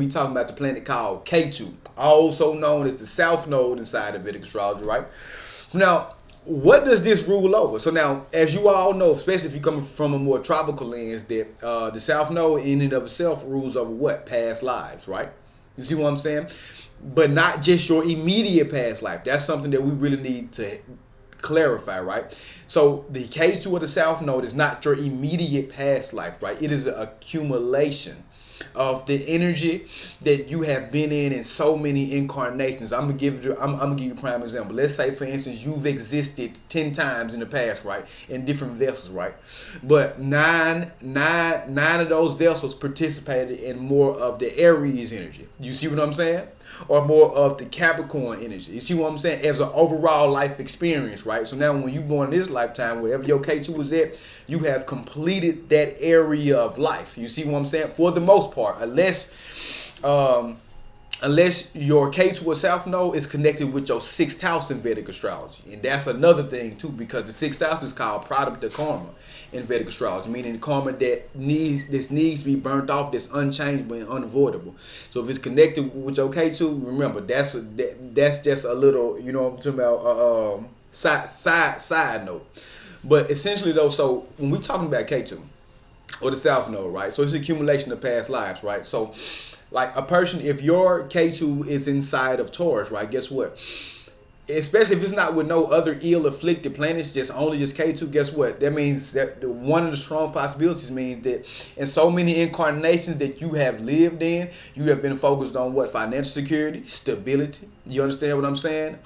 we talking about the planet called Ketu, also known as the South Node inside of Vedic astrology, right? Now, what does this rule over? So now, as you all know, especially if you're coming from a more tropical lens, that the South Node in and of itself rules over what? Past lives, right? You see what I'm saying? But not just your immediate past life. That's something that we really need to clarify, right? So the K2 of the South Node is not your immediate past life, right? It is an accumulation of the energy that you have been in so many incarnations. I'm gonna give you a prime example. Let's say, for instance, you've existed 10 times in the past, right, in different vessels, right? But nine of those vessels participated in more of the Aries energy. You see what I'm saying? Or more of the Capricorn energy. You see what I'm saying? As an overall life experience, right? So now when you born in this lifetime, wherever your K2 is at, you have completed that area of life. You see what I'm saying? For the most part, unless your K2 or South Node is connected with your 6th house in Vedic astrology. And that's another thing too, because the 6th house is called product of karma in Vedic astrology, meaning the karma that needs to be burnt off, that's unchanged but unavoidable. So if it's connected with your K2, remember that's just a little, you know what I'm talking about, side note. But essentially though, so when we're talking about K2 or the South Node, right? So it's accumulation of past lives, right? So like a person, if your K2 is inside of Taurus, right? Guess what? Especially if it's not with no other ill-afflicted planets, just K2, guess what? That means that one of the strong possibilities means that in so many incarnations that you have lived in, you have been focused on what? Financial security, stability. You understand what I'm saying?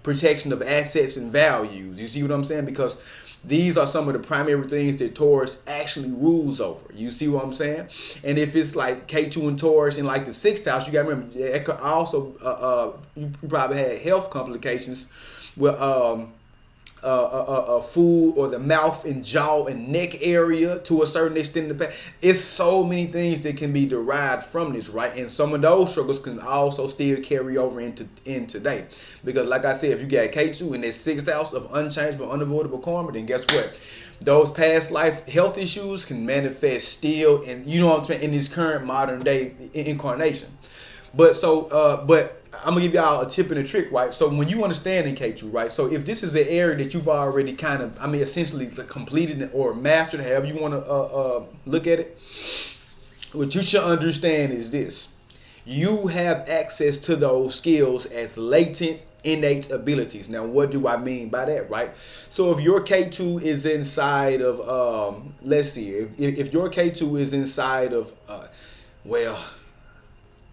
Protection of assets and values. You see what I'm saying? Because these are some of the primary things that Taurus actually rules over. You see what I'm saying? And if it's like K2 and Taurus in like the 6th house, you got to remember, it could also, you probably had health complications with food or the mouth and jaw and neck area to a certain extent in the past. It's so many things that can be derived from this, right? And some of those struggles can also still carry over into today. Because like I said, if you got K2 in that 6th house of unchanged but unavoidable karma, then guess what? Those past life health issues can manifest still, and you know what I'm saying, in this current modern day incarnation. But I'm gonna give y'all a tip and a trick, right? So when you understand in K2, right? So if this is an area that you've already kind of, essentially completed or mastered, however you want to look at it, what you should understand is this: you have access to those skills as latent, innate abilities. Now, what do I mean by that, right? So if your K2 is inside of, let's see, if your K2 is inside of,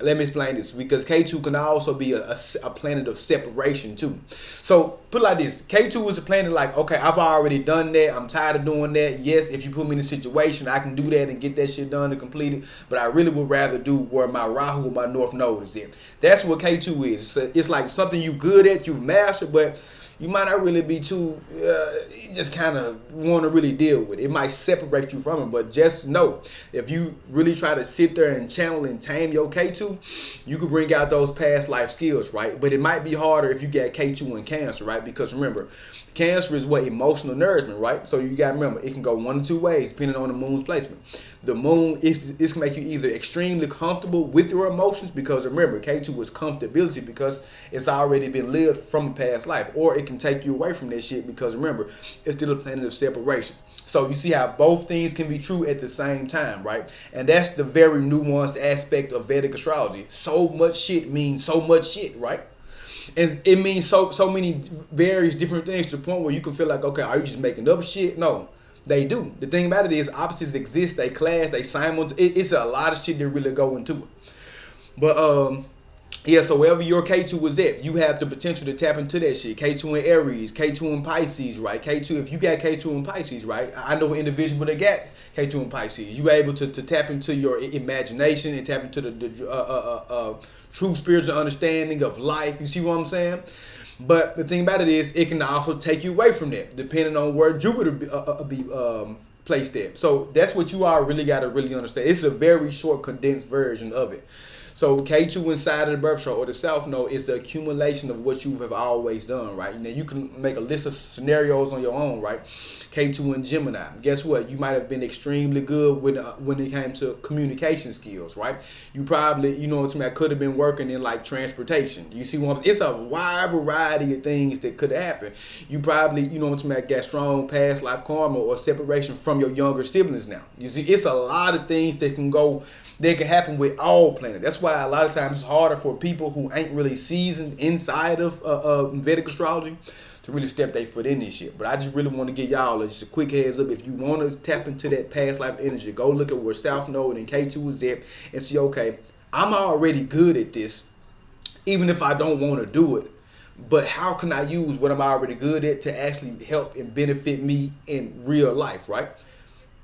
let me explain this, because K2 can also be a planet of separation too. So put it like this: K2 is a planet like, okay, I've already done that, I'm tired of doing that. Yes, if you put me in a situation, I can do that and get that shit done and completed, but I really would rather do where my Rahu or my North Node is in. That's what K2 is. So it's like something you good at, you've mastered, but you might not really be too, you just kind of want to really deal with it. It might separate you from it, but just know, if you really try to sit there and channel and tame your K2, you can bring out those past life skills, right? But it might be harder if you got K2 in Cancer, right? Because remember, Cancer is what? Emotional nourishment, right? So you got to remember, it can go one of two ways depending on the moon's placement. The moon is can make you either extremely comfortable with your emotions, because remember, K2 is comfortability because it's already been lived from a past life, or it can take you away from that shit because remember, it's still a planet of separation. So you see how both things can be true at the same time, right? And that's the very nuanced aspect of Vedic astrology. So much shit means so much shit, right? And it means so many various different things to the point where you can feel like, okay, are you just making up shit? No. They do. The thing about it is opposites exist, they clash, they simultaneously. It's a lot of shit that really go into it. But yeah, so wherever your K2 is at, you have the potential to tap into that shit. K2 in Aries, K2 in Pisces, right? K2, if you got K2 in Pisces, right? I know an individual that got K2 in Pisces. You able to tap into your imagination and tap into the true spiritual understanding of life. You see what I'm saying? But the thing about it is, it can also take you away from that, depending on where Jupiter be placed at. So that's what you all really got to really understand. It's a very short, condensed version of it. So K2 inside of the birth chart or the South Node is the accumulation of what you have always done, right? And then you can make a list of scenarios on your own, right? K2 in Gemini. Guess what? You might have been extremely good when it came to communication skills, right? You probably, you know what I mean, could have been working in like transportation. You see what I'm saying? It's a wide variety of things that could happen. You probably, you know what I mean, got strong past life karma or separation from your younger siblings now. You see, it's a lot of things that can happen with all planets. That's why a lot of times it's harder for people who ain't really seasoned inside of Vedic astrology to really step their foot in this shit. But I just really want to give y'all just a quick heads up. If you want to tap into that past life energy, go look at where South Node and K2 is at and see, okay, I'm already good at this, even if I don't want to do it. But how can I use what I'm already good at to actually help and benefit me in real life, right?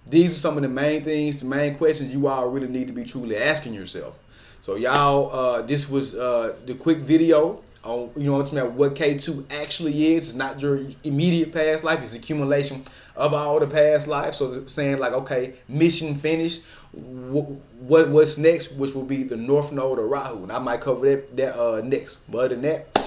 These are some of the main things, the main questions you all really need to be truly asking yourself. So y'all, this was the quick video on, you know what I mean, what K2 actually is. It's not your immediate past life. It's accumulation of all the past life. So it's saying like, okay, mission finished. What's next, which will be the North Node or Rahu. And I might cover that next. But other than that,